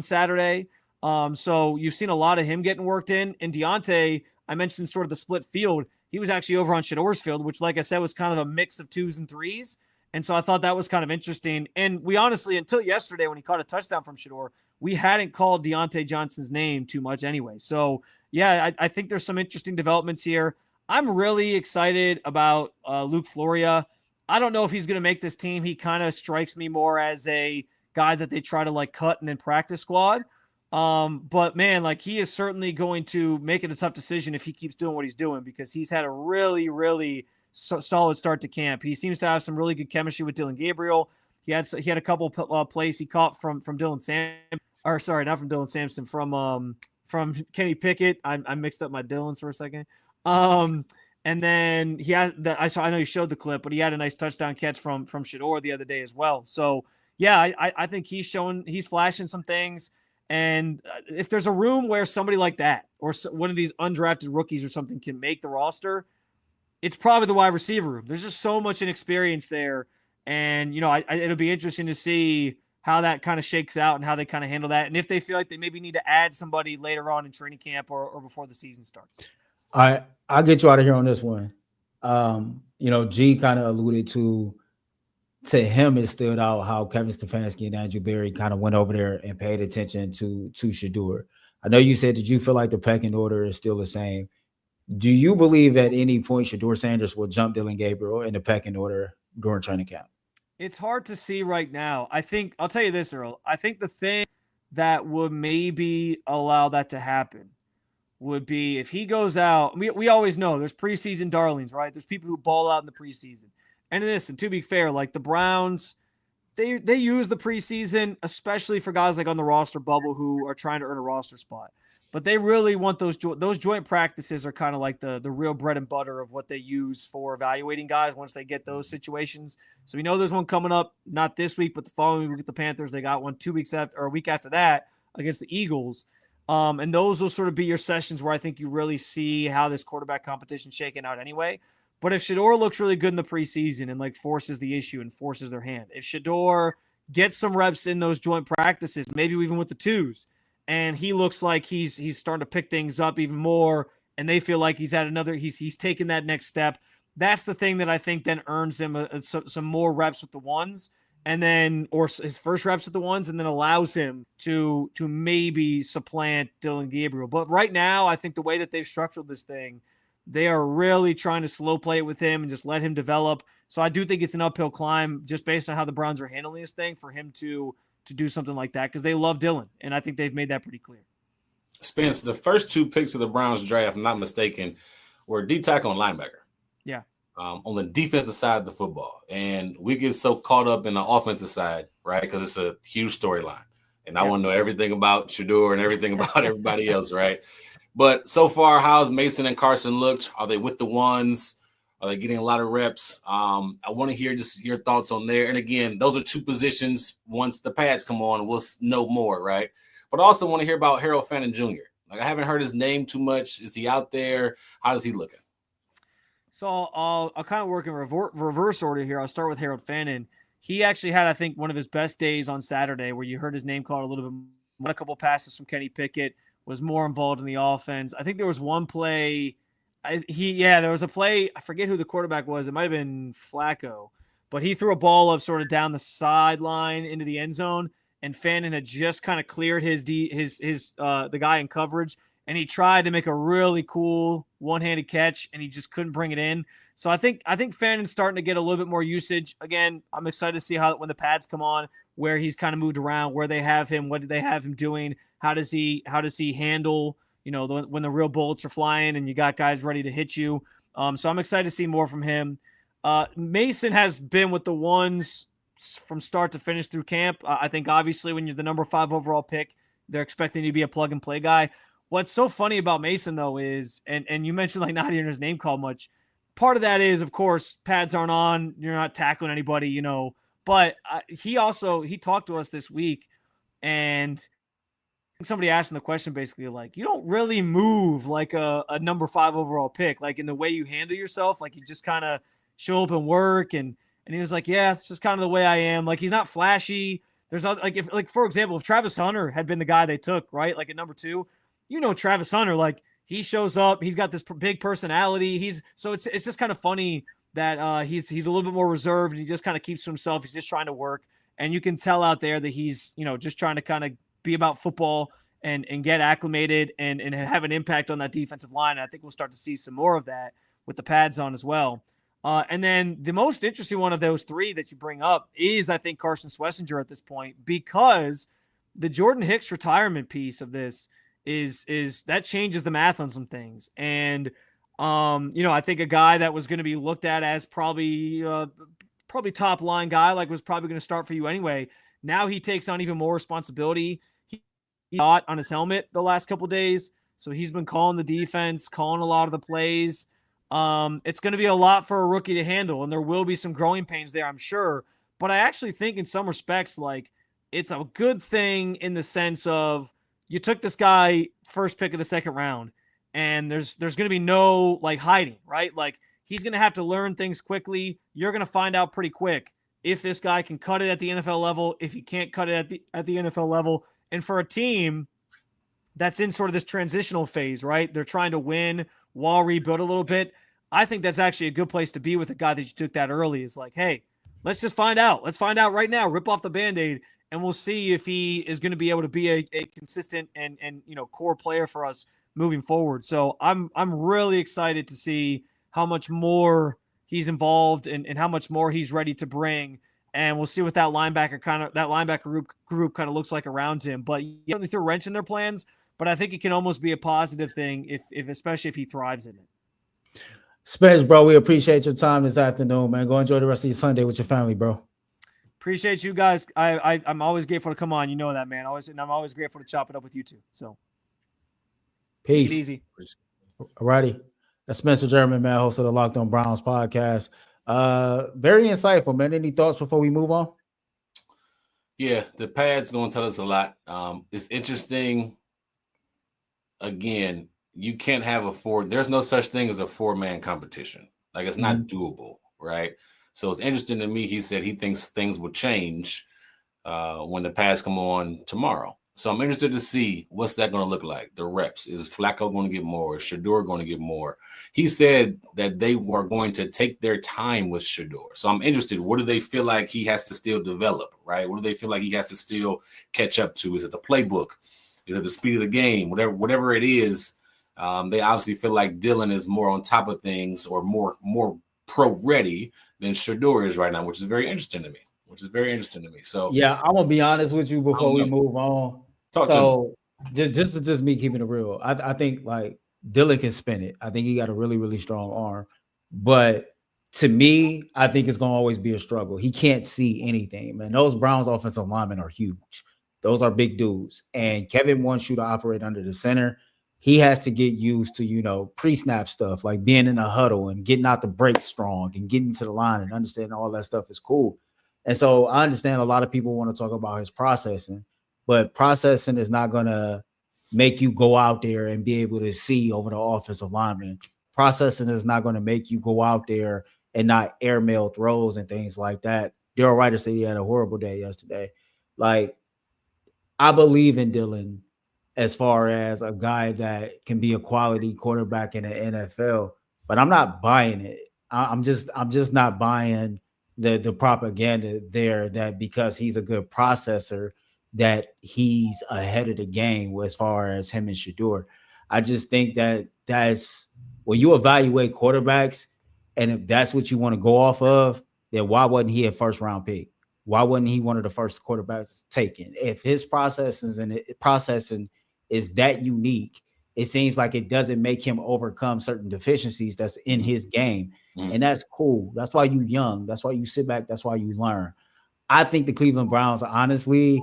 Saturday. So you've seen a lot of him getting worked in. And Deontay, I mentioned sort of the split field. He was actually over on Shedeur's field, which, like I said, was kind of a mix of 2s and 3s. And so I thought that was kind of interesting. And we honestly, until yesterday when he caught a touchdown from Shedeur, we hadn't called Deontay Johnson's name too much anyway. So, yeah, I think there's some interesting developments here. I'm really excited about Luke Floria. I don't know if he's going to make this team. He kind of strikes me more as a guy that they try to like cut and then practice squad. But man, like he is certainly going to make it a tough decision if he keeps doing what he's doing, because he's had a really, really solid start to camp. He seems to have some really good chemistry with Dillon Gabriel. He had a couple plays he caught from Dillon Sampson, or sorry, not from Dillon Sampson, from Kenny Pickett. I mixed up my Dillons for a second. And then he had that. I know you showed the clip, but he had a nice touchdown catch from Shedeur the other day as well. So yeah, I think he's flashing some things. And if there's a room where somebody like that or one of these undrafted rookies or something can make the roster, it's probably the wide receiver room. There's just so much inexperience there. And, it'll be interesting to see how that kind of shakes out and how they kind of handle that. And if they feel like they maybe need to add somebody later on in training camp or before the season starts. All right, I'll get you out of here on this one. G kind of alluded to him, it stood out how Kevin Stefanski and Andrew Berry kind of went over there and paid attention to Shedeur. I know you said that you feel like the pecking order is still the same. Do you believe at any point Shedeur Sanders will jump Dillon Gabriel in the pecking order during training camp? It's hard to see right now. I'll tell you this, Earl. I think the thing that would maybe allow that to happen would be if he goes out. We always know there's preseason darlings, right? There's people who ball out in the preseason. And listen, to be fair, like the Browns, they use the preseason, especially for guys like on the roster bubble who are trying to earn a roster spot. But they really want those joint practices are kind of like the real bread and butter of what they use for evaluating guys once they get those situations. So we know there's one coming up, not this week, but the following week with the Panthers. They got one 2 weeks after, or a week after that against the Eagles. And those will sort of be your sessions where I think you really see how this quarterback competition is shaking out anyway. But if Shedeur looks really good in the preseason and like forces the issue and forces their hand, if Shedeur gets some reps in those joint practices, maybe even with the 2s, and he looks like he's starting to pick things up even more, and they feel like he's taken that next step, that's the thing that I think then earns him some more reps with the 1s, and then or his first reps with the 1s, and then allows him to maybe supplant Dillon Gabriel. But right now, I think the way that they've structured this thing, they are really trying to slow play it with him and just let him develop. So I do think it's an uphill climb just based on how the Browns are handling this thing for him to do something like that, because they love Dillon, and I think they've made that pretty clear. Spence, the first 2 picks of the Browns draft, if I'm not mistaken, were D-tackle and linebacker. Yeah. On the defensive side of the football. And we get so caught up in the offensive side, right, because it's a huge storyline. And I want to know everything about Shedeur and everything about everybody else, right? But so far, how's Mason and Carson looked? Are they with the 1s? Are they getting a lot of reps? I want to hear just your thoughts on there. And again, those are 2 positions. Once the pads come on, we'll know more, right? But I also want to hear about Harold Fannin Jr. Like, I haven't heard his name too much. Is he out there? How does he looking? So I'll kind of work in reverse order here. I'll start with Harold Fannin. He actually had, I think, one of his best days on Saturday where you heard his name called a little bit. A couple passes from Kenny Pickett. was more involved in the offense. I think there was one play. There was a play. I forget who the quarterback was. It might have been Flacco, but he threw a ball up sort of down the sideline into the end zone, and Fannin had just kind of cleared the guy in coverage, and he tried to make a really cool one-handed catch, and he just couldn't bring it in. So I think Fannin's starting to get a little bit more usage. Again, I'm excited to see how when the pads come on, where he's kind of moved around, where they have him, what do they have him doing, how does he handle, when the real bullets are flying and you got guys ready to hit you. So I'm excited to see more from him. Mason has been with the ones from start to finish through camp. I think obviously when you're the number 5 overall pick, they're expecting you to be a plug and play guy. What's so funny about Mason though is, and you mentioned like not hearing his name called much. Part of that is, of course, pads aren't on. You're not tackling anybody, But he talked to us this week, and somebody asked him the question basically like, you don't really move like a number 5 overall pick, like in the way you handle yourself, like you just kind of show up and work. And he was like, yeah, it's just kind of the way I am. Like he's not flashy. There's other, for example, if Travis Hunter had been the guy they took, right, like at number 2, Travis Hunter, like he shows up, he's got this big personality. It's just kind of funny that he's a little bit more reserved and he just kind of keeps to himself. He's just trying to work. And you can tell out there that he's, just trying to kind of be about football and get acclimated and have an impact on that defensive line. And I think we'll start to see some more of that with the pads on as well. And then the most interesting one of those 3 that you bring up is, I think, Carson Schlesinger at this point, because the Jordan Hicks retirement piece of this is that changes the math on some things. And, I think a guy that was going to be looked at as probably top line guy, like was probably going to start for you anyway. Now he takes on even more responsibility. He got on his helmet the last couple of days. So he's been calling the defense, calling a lot of the plays. It's going to be a lot for a rookie to handle, and there will be some growing pains there, I'm sure. But I actually think in some respects, like, it's a good thing in the sense of you took this guy first pick of the second round, and there's going to be no like hiding, right? Like he's going to have to learn things quickly. You're going to find out pretty quick if this guy can cut it at the NFL level, if he can't cut it at the NFL level. And for a team that's in sort of this transitional phase, right? They're trying to win while rebuild a little bit. I think that's actually a good place to be with a guy that you took that early. Is like, hey, let's just find out. Let's find out right now. Rip off the Band-Aid, and we'll see if he is going to be able to be a consistent and core player for us moving forward. So I'm really excited to see how much more he's involved and how much more he's ready to bring. And we'll see what that linebacker group kind of looks like around him. But you certainly threw a wrench in their plans, but I think it can almost be a positive thing if especially if he thrives in it. Spence, bro, we appreciate your time this afternoon, man. Go enjoy the rest of your Sunday with your family, bro. Appreciate you guys. I'm always grateful to come on. You know that, man. I'm always grateful to chop it up with you too. So peace. Take it easy. Alrighty. That's Spencer German, man, host of the Locked On Browns podcast. Very insightful, man. Any thoughts before we move on? Yeah, the pad's going to tell us a lot. It's interesting. Again, you can't have there's no such thing as a 4-man competition. Like, it's not doable, right? So it's interesting to me. He said he thinks things will change when the pads come on tomorrow. So I'm interested to see what's that going to look like. The reps. Is Flacco going to get more? Is Shedeur going to get more? He said that they were going to take their time with Shedeur. So I'm interested. What do they feel like he has to still develop, right? What do they feel like he has to still catch up to? Is it the playbook? Is it the speed of the game? Whatever it is, they obviously feel like Dillon is more on top of things or more pro-ready than Shedeur is right now, which is very interesting to me. So yeah, I'm gonna be honest with you before we move on. Just me keeping it real. I think like Dillon can spin it. I think he got a really, really strong arm. But to me, I think it's gonna always be a struggle. He can't see anything, man. Those Browns offensive linemen are huge. Those are big dudes. And Kevin wants you to operate under the center. He has to get used to, pre-snap stuff, like being in a huddle and getting out the break strong and getting to the line and understanding all that stuff is cool. And so I understand a lot of people want to talk about his processing, but processing is not going to make you go out there and be able to see over the offensive lineman. Processing is not going to make you go out there and not airmail throws and things like that. Daryl Ryder said he had a horrible day yesterday. Like, I believe in Dillon as far as a guy that can be a quality quarterback in the NFL, but I'm not buying it. I'm just not buying the propaganda there that because he's a good processor that he's ahead of the game as far as him and Shedeur. I just think that that's when you evaluate quarterbacks, and if that's what you want to go off of, then why wasn't he a first round pick? Why wasn't he one of the first quarterbacks taken? If his processing is that unique, it seems like it doesn't make him overcome certain deficiencies that's in his game. And that's cool. That's why you're young. That's why you sit back. That's why you learn. I think the Cleveland Browns honestly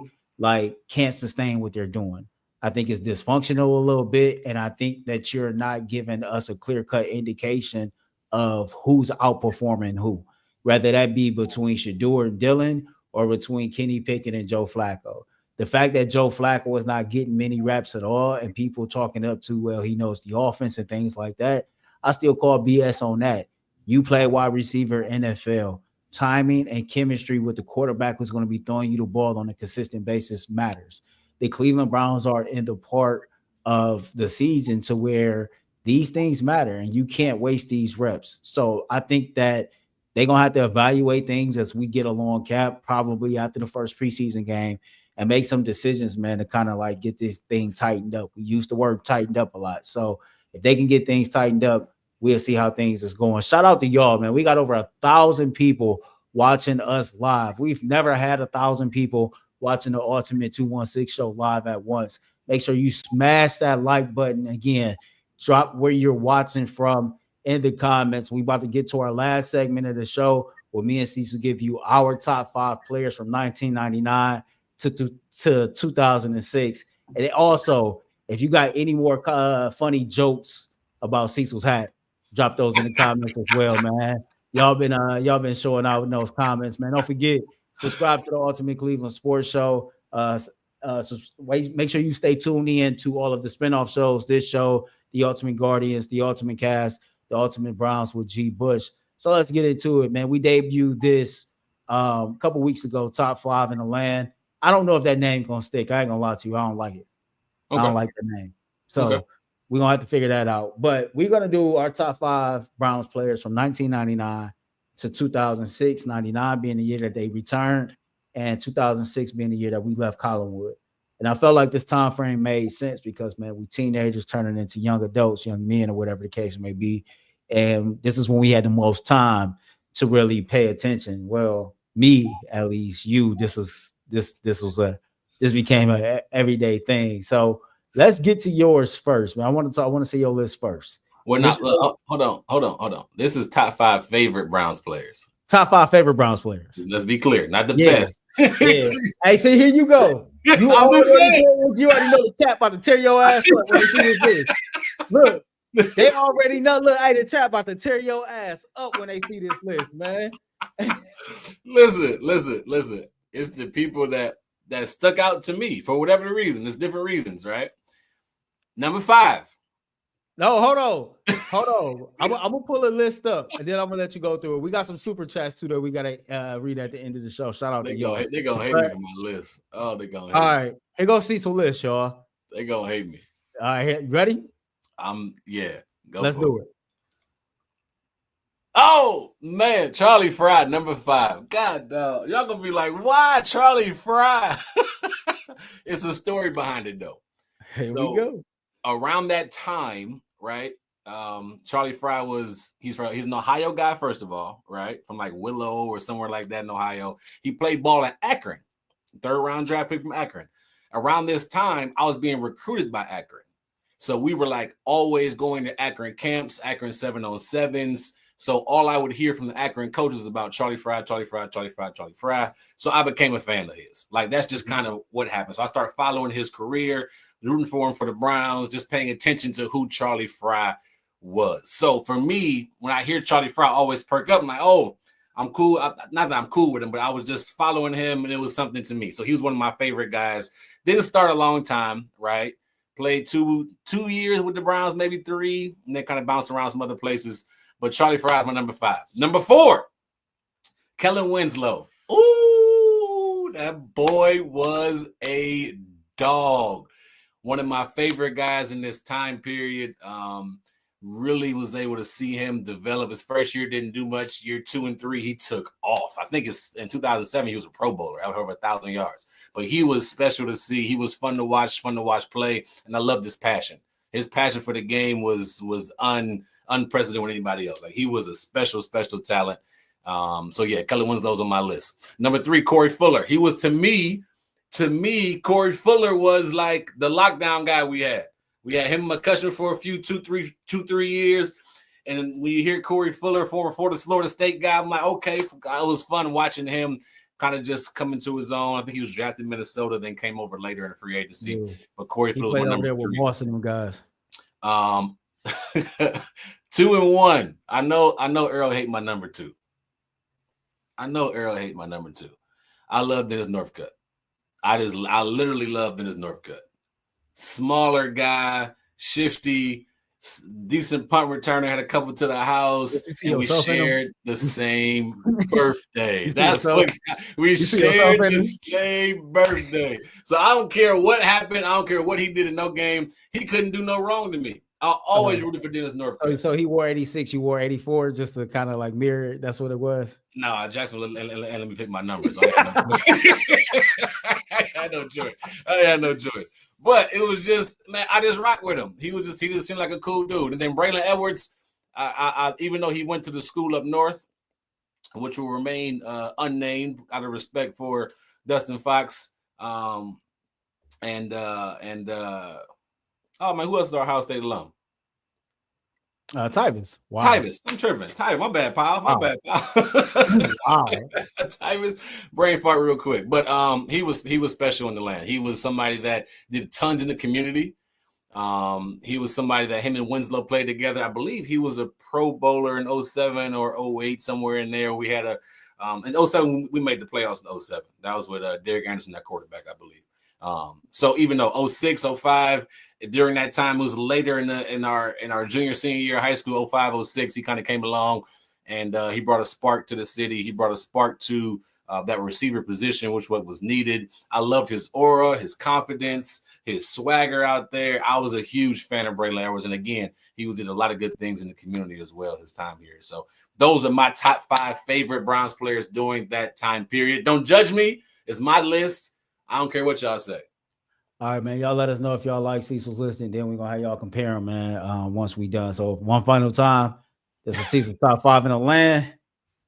can't sustain what they're doing. I think it's dysfunctional a little bit, and I think that you're not giving us a clear-cut indication of who's outperforming who, whether that be between Shedeur and Dillon or between Kenny Pickett and Joe Flacco. The fact that Joe Flacco is not getting many reps at all and people talking up to, well, he knows the offense and things like that, I still call BS on that. You play wide receiver NFL. Timing and chemistry with the quarterback who's going to be throwing you the ball on a consistent basis matters. The Cleveland Browns are in the part of the season to where these things matter and you can't waste these reps. So I think that they're going to have to evaluate things as we get along cap, probably after the first preseason game, and make some decisions, man, to kind of get this thing tightened up. We use the word tightened up a lot. So if they can get things tightened up, we'll see how things is going. Shout out to y'all, man. We got over 1,000 people watching us live. We've never had 1,000 people watching the Ultimate 216 show live at once. Make sure you smash that like button. Again, drop where you're watching from in the comments. We about to get to our last segment of the show where me and Cecil give you our top 5 players from 1999 to 2006. And also, if you got any more funny jokes about Cecil's hat, drop those in the comments as well, man. Y'all been showing out in those comments, man. Don't forget, subscribe to the Ultimate Cleveland Sports Show. Make sure you stay tuned in to all of the spinoff shows. This show, The Ultimate Guardians, The Ultimate Cast, The Ultimate Browns with G. Bush. So let's get into it, man. We debuted this a couple weeks ago, top 5 in the land. I don't know if that name's gonna stick. I ain't gonna lie to you. I don't like it. Okay. I don't like the name. So we're gonna have to figure that out. But we're gonna do our top 5 Browns players from 1999 to 2006. 99 being the year that they returned, and 2006 being the year that we left Collinwood. And I felt like this time frame made sense because, man, we teenagers turning into young adults, young men, or whatever the case may be. And this is when we had the most time to really pay attention. Well, me at least. You, this became an everyday thing. So let's get to yours first, man. I want to see your list first. Well, hold on. This is top 5 favorite Browns players. Top 5 favorite Browns players. Let's be clear, not the best. Yeah. Hey, see, here you go. You already know the chat about to tear your ass up when they see this list. Look, they already know. Look, hey, the chat about to tear your ass up when they see this list, man. Listen. It's the people that stuck out to me for whatever the reason. There's different reasons, right? Number 5. No, hold on. I'm gonna pull a list up and then I'm gonna let you go through it. We got some super chats too that we gotta read at the end of the show. Shout out to y'all. They're gonna hate me for my list. Oh, they're gonna hate me. All right, here goes Cecil list, y'all. They're gonna hate me. All right, ready? Let's do it. Oh man, Charlie Fry, number 5. God dog, y'all gonna be like, why Charlie Fry? It's a story behind it though. Here we go. Around that time, right? Charlie Fry he's an Ohio guy, first of all, right? From like Willow or somewhere like that in Ohio. He played ball at Akron, 3rd round draft pick from Akron. Around this time, I was being recruited by Akron. So we were like always going to Akron camps, Akron 7-on-7s. So all I would hear from the Akron coaches about Charlie Fry. So I became a fan of his. Like, that's just kind of what happened. So I started following his career, rooting for him for the Browns, just paying attention to who Charlie Fry was. So for me, when I hear Charlie Fry, I always perk up. I'm like, oh, I'm cool. Not that I'm cool with him, but I was just following him, and it was something to me. So he was one of my favorite guys. Didn't start a long time, right? Played two years with the Browns, maybe 3, and then kind of bounced around some other places. But Charlie Fry is my number 5. Number 4, Kellen Winslow. Ooh, that boy was a dog. One of my favorite guys in this time period. Really was able to see him develop. His first year didn't do much. Year 2 and 3, he took off. I think it's in 2007, he was a Pro Bowler, out over 1,000 yards. But he was special to see. He was fun to watch play, and I loved his passion. His passion for the game was unprecedented with anybody else. Like, he was a special talent. So yeah, Kelly Winslow's on my list. Number 3, Corey Fuller. He was to me, Corey Fuller was like the lockdown guy we had. We had him and McCutcheon for a few 2-3 years. And when you hear Corey Fuller, former Florida State guy, I'm like, okay, it was fun watching him kind of just come into his own. I think he was drafted in Minnesota, then came over later in free agency. Yeah. But Corey Fuller was my number 3. With Boston, them guys. 2 and 1. I know Earl hate my number 2. I love Dennis Northcutt. I literally love Dennis Northcutt. Smaller guy, shifty, decent punt returner, had a couple to the house, and we shared the same birthday. That's what we shared, the same birthday. So I don't care what happened. I don't care what he did in no game. He couldn't do no wrong to me. I always rooted for Dennis Northcutt. So he wore 86, you wore 84, just to kind of like mirror it. That's what it was. No, Jackson, let me pick my numbers. I had no choice. But it was just, man, I just rocked with him. He just seemed like a cool dude. And then Braylon Edwards, I even though he went to the school up north, which will remain unnamed out of respect for Dustin Fox, oh man, who else is our Ohio State alum? Tyvus. Wow. Tyvus. I'm tripping. Tyvus. My bad, pal. Wow. Tyvus. Brain fart real quick. But he was special in the land. He was somebody that did tons in the community. He was somebody that him and Winslow played together. I believe he was a Pro Bowler in 07 or 08, somewhere in there. We had in 07, we made the playoffs in 07. That was with Derek Anderson, that quarterback, I believe. So even though 06, 05, during that time, it was later in our junior, senior year of high school, 05, 06, he kind of came along and he brought a spark to the city. He brought a spark to that receiver position, which was needed. I loved his aura, his confidence, his swagger out there. I was a huge fan of Braylon Edwards. And again, he did a lot of good things in the community as well, his time here. So those are my top 5 favorite Browns players during that time period. Don't judge me. It's my list. I don't care what y'all say. All right, man. Y'all let us know if y'all like Cecil's list, and then we're going to have y'all compare them, man, once we done. So one final time, this is Cecil's top 5 in the land.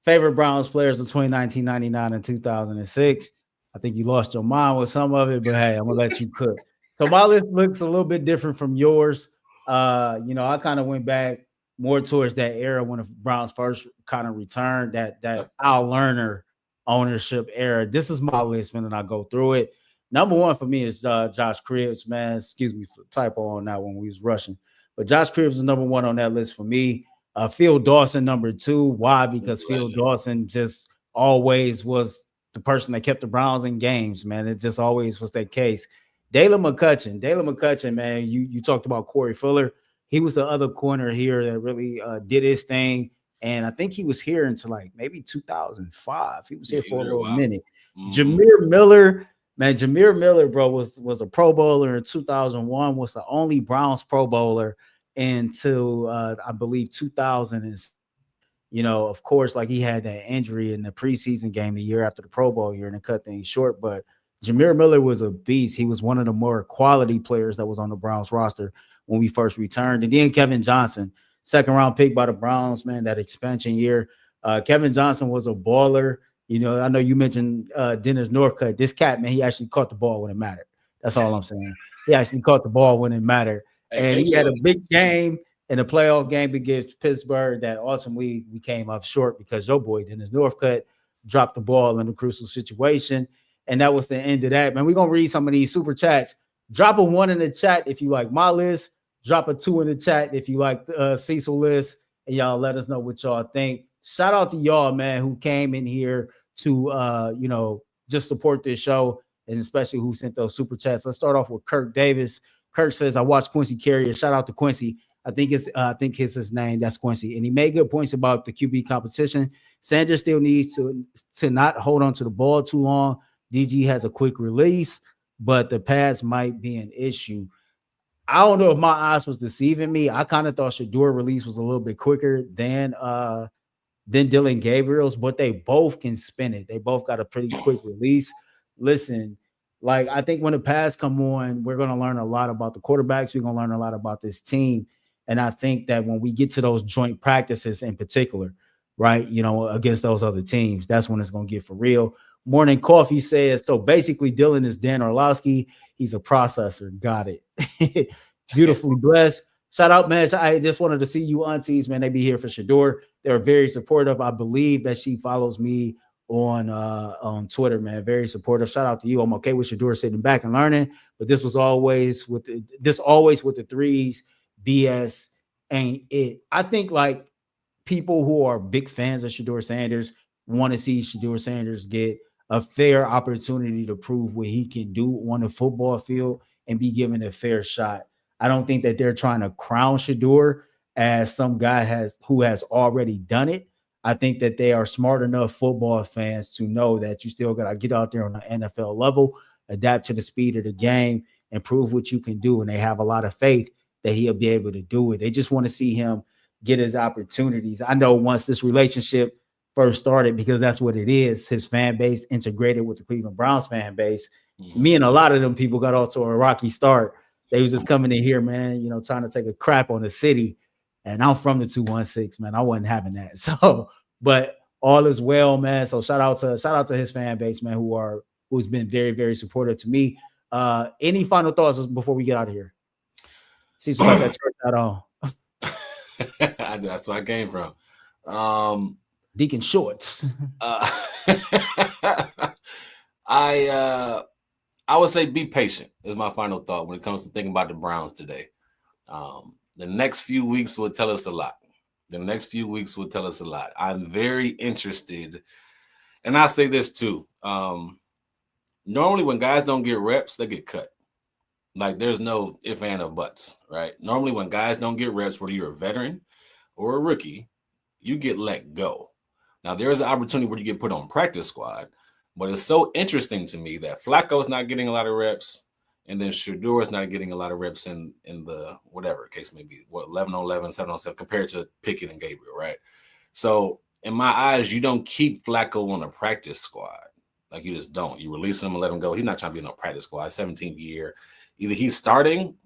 Favorite Browns players between 1999 and 2006. I think you lost your mind with some of it, but hey, I'm going to let you cook. So my list looks a little bit different from yours. I kind of went back more towards that era when the Browns first kind of returned, that Al Lerner ownership era. This is my list, man, and I go through it. Number 1 for me is Josh Cribbs, man. Excuse me for the typo on that one. We was rushing. But Josh Cribbs is number 1 on that list for me. Phil Dawson, number 2. Why? Because Phil Dawson just always was the person that kept the Browns in games, man. It just always was that case. Dillon McCutcheon, man, you talked about Corey Fuller. He was the other corner here that really did his thing. And I think he was here until like maybe 2005. He was here for a little minute. Jameer Miller. Man, Jameer Miller, bro, was a Pro Bowler in 2001, was the only Browns Pro Bowler until, I believe, 2000. And, of course, like he had that injury in the preseason game the year after the Pro Bowl year and it cut things short. But Jameer Miller was a beast. He was one of the more quality players that was on the Browns roster when we first returned. And then Kevin Johnson, second-round pick by the Browns, man, that expansion year. Kevin Johnson was a baller. I know you mentioned Dennis Northcutt. This cat, man, he actually caught the ball when it mattered. That's all I'm saying. He actually caught the ball when it mattered. And he had a big game in a playoff game against Pittsburgh that ultimately we came up short because your boy, Dennis Northcutt, dropped the ball in a crucial situation. And that was the end of that. Man, we're going to read some of these super chats. Drop a 1 in the chat if you like my list. Drop a 2 in the chat if you like the Cecil list. And y'all let us know what y'all think. Shout out to y'all, man, who came in here to, just support this show, and especially who sent those super chats. Let's start off with Kirk Davis. Kirk says, I watched Quincy Carrier. Shout out to Quincy. I think it's his name. That's Quincy. And he made good points about the QB competition. Sanders still needs to not hold on to the ball too long. DG has a quick release, but the pads might be an issue. I don't know if my eyes was deceiving me. I kind of thought Shedeur release was a little bit quicker than Dillon Gabriel's, but they both can spin it. They both got a pretty quick release. Listen, like I think when the pass come on, we're going to learn a lot about the quarterbacks. We're going to learn a lot about this team. And I think that when we get to those joint practices in particular, right, you know, against those other teams, that's when it's going to get for real. Morning Coffee says, so basically Dillon is Dan Orlovsky. He's a processor. Got it. Beautifully blessed. Shout out, man. I just wanted to see you aunties, man. They be here for Shedeur. They're very supportive. I believe that she follows me on Twitter, man. Very supportive. Shout out to you. I'm okay with Shedeur sitting back and learning, but this was always with the threes. BS ain't it. I think like people who are big fans of Shedeur Sanders want to see Shedeur Sanders get a fair opportunity to prove what he can do on the football field and be given a fair shot. I don't think that they're trying to crown Shedeur as some guy who has already done it. I think that they are smart enough football fans to know that you still got to get out there on the NFL level, adapt to the speed of the game, and prove what you can do. And they have a lot of faith that he'll be able to do it. They just want to see him get his opportunities. I know once this relationship first started, because that's what it is, his fan base integrated with the Cleveland Browns fan base. Me and a lot of them people got off to a rocky start. They was just coming in here, man, you know, trying to take a crap on the city. And I'm from the 216, man. I wasn't having that. So, but all is well, man. So shout out to his fan base, man, who's been very, very supportive to me. Any final thoughts before we get out of here? Cecil got that church out on. That's where I came from. Deacon Shorts. I would say be patient is my final thought when it comes to thinking about the Browns today. The next few weeks will tell us a lot. I'm very interested. And I'll say this too. Normally when guys don't get reps, they get cut. Like there's no if, and, or buts, right? Normally when guys don't get reps, whether you're a veteran or a rookie, you get let go. Now there's an opportunity where you get put on practice squad, but it's so interesting to me that Flacco's not getting a lot of reps, and then Shedeur is not getting a lot of reps in the whatever case may be, 11-on-11, 7-on-7 compared to Pickett and Gabriel, right? So in my eyes, you don't keep Flacco on a practice squad. Like you just don't. You release him and let him go. He's not trying to be on a practice squad. 17th year. Either he's starting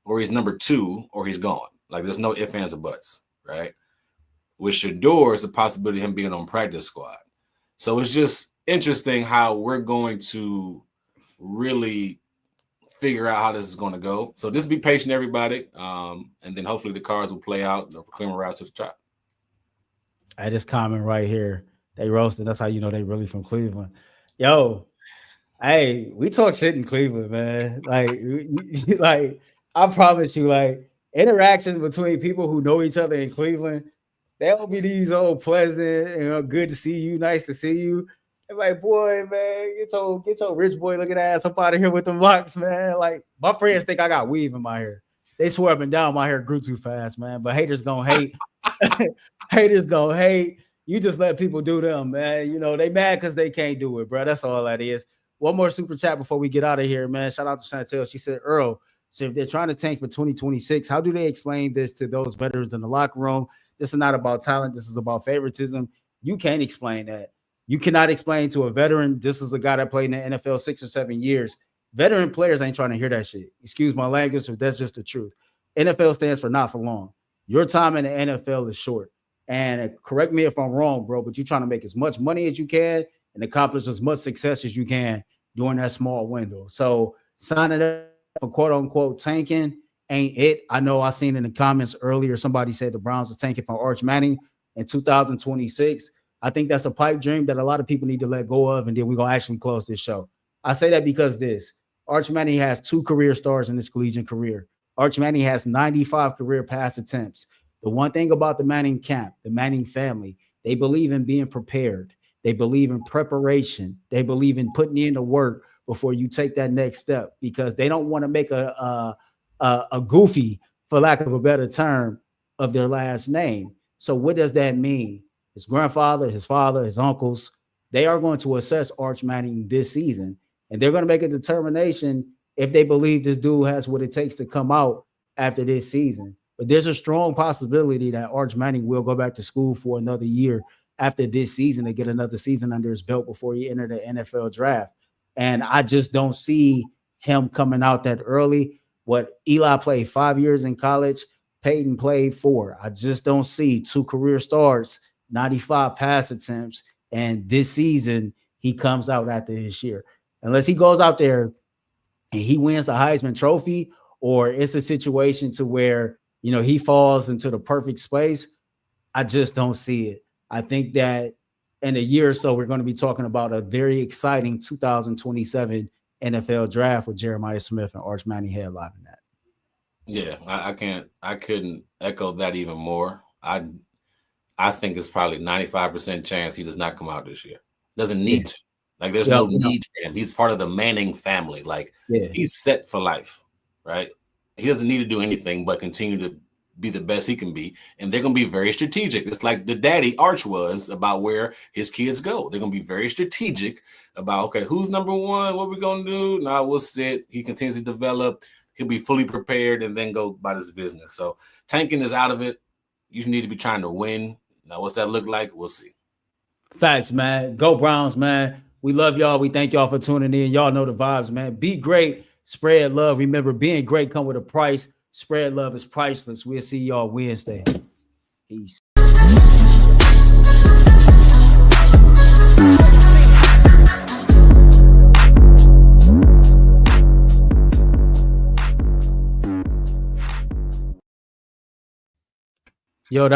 or he's number 2 or he's gone. Like there's no ifs, ands, or buts, right? With Shedeur, it's a possibility of him being on practice squad. So it's just interesting how we're going to really figure out how this is going to go. So just be patient, everybody. And then hopefully the cards will play out for Cleveland rise to the top. I just comment right here. They roasted. That's how you know they really from Cleveland. Yo, hey, we talk shit in Cleveland, man. Like I promise you, like interactions between people who know each other in Cleveland, they'll be these old pleasant, you know, good to see you, nice to see you. And like, boy, man, get your rich boy looking ass up out of here with them locks, man. Like my friends think I got weave in my hair. They swear up and down my hair grew too fast, man. But haters gonna hate. Haters gonna hate. You just let people do them, man. You know, they mad because they can't do it, bro. That's all that is. One more super chat before we get out of here, man. Shout out to Chantel. She said, Earl, so if they're trying to tank for 2026, how do they explain this to those veterans in the locker room? This is not about talent. This is about favoritism. You can't explain that. You cannot explain to a veteran, this is a guy that played in the NFL 6 or 7 years. Veteran players ain't trying to hear that shit. Excuse my language, but that's just the truth. NFL stands for not for long. Your time in the NFL is short. And correct me if I'm wrong, bro, but you're trying to make as much money as you can and accomplish as much success as you can during that small window. So signing up for quote unquote tanking ain't it. I know I seen in the comments earlier, somebody said the Browns are tanking for Arch Manning in 2026. I think that's a pipe dream that a lot of people need to let go of, and then we're going to actually close this show. I say that because Arch Manning has 2 career stars in his collegiate career. Arch Manning has 95 career pass attempts. The one thing about the Manning camp, the Manning family, they believe in being prepared. They believe in preparation. They believe in putting in the work before you take that next step, because they don't want to make a goofy, for lack of a better term, of their last name. So what does that mean? His grandfather, his father, his uncles, they are going to assess Arch Manning this season, and they're going to make a determination if they believe this dude has what it takes to come out after this season. But there's a strong possibility that Arch Manning will go back to school for another year after this season to get another season under his belt before he entered the NFL draft. And I just don't see him coming out that early. What Eli played 5 years in college, Peyton played 4. I just don't see 2 career starts, 95 pass attempts, and this season he comes out after this year. Unless he goes out there and he wins the Heisman Trophy, or it's a situation to where, you know, he falls into the perfect space, I just don't see it. I think that in a year or so, we're going to be talking about a very exciting 2027 NFL draft with Jeremiah Smith and Arch Manning headlining that. Yeah, I couldn't echo that even more. I think it's probably 95% chance he does not come out this year. Doesn't need to. Like, there's no need for him. He's part of the Manning family. Like, he's set for life, right? He doesn't need to do anything but continue to be the best he can be. And they're going to be very strategic. It's like the daddy Arch was about where his kids go. They're going to be very strategic about, okay, who's number one? What we going to do? Now we'll sit. He continues to develop. He'll be fully prepared and then go about his business. So tanking is out of it. You need to be trying to win. Now, what's that look like? We'll see. Facts, man. Go Browns, man. We love y'all. We thank y'all for tuning in. Y'all know the vibes, man. Be great. Spread love. Remember, being great come with a price. Spread love is priceless. We'll see y'all Wednesday. Peace. Yo,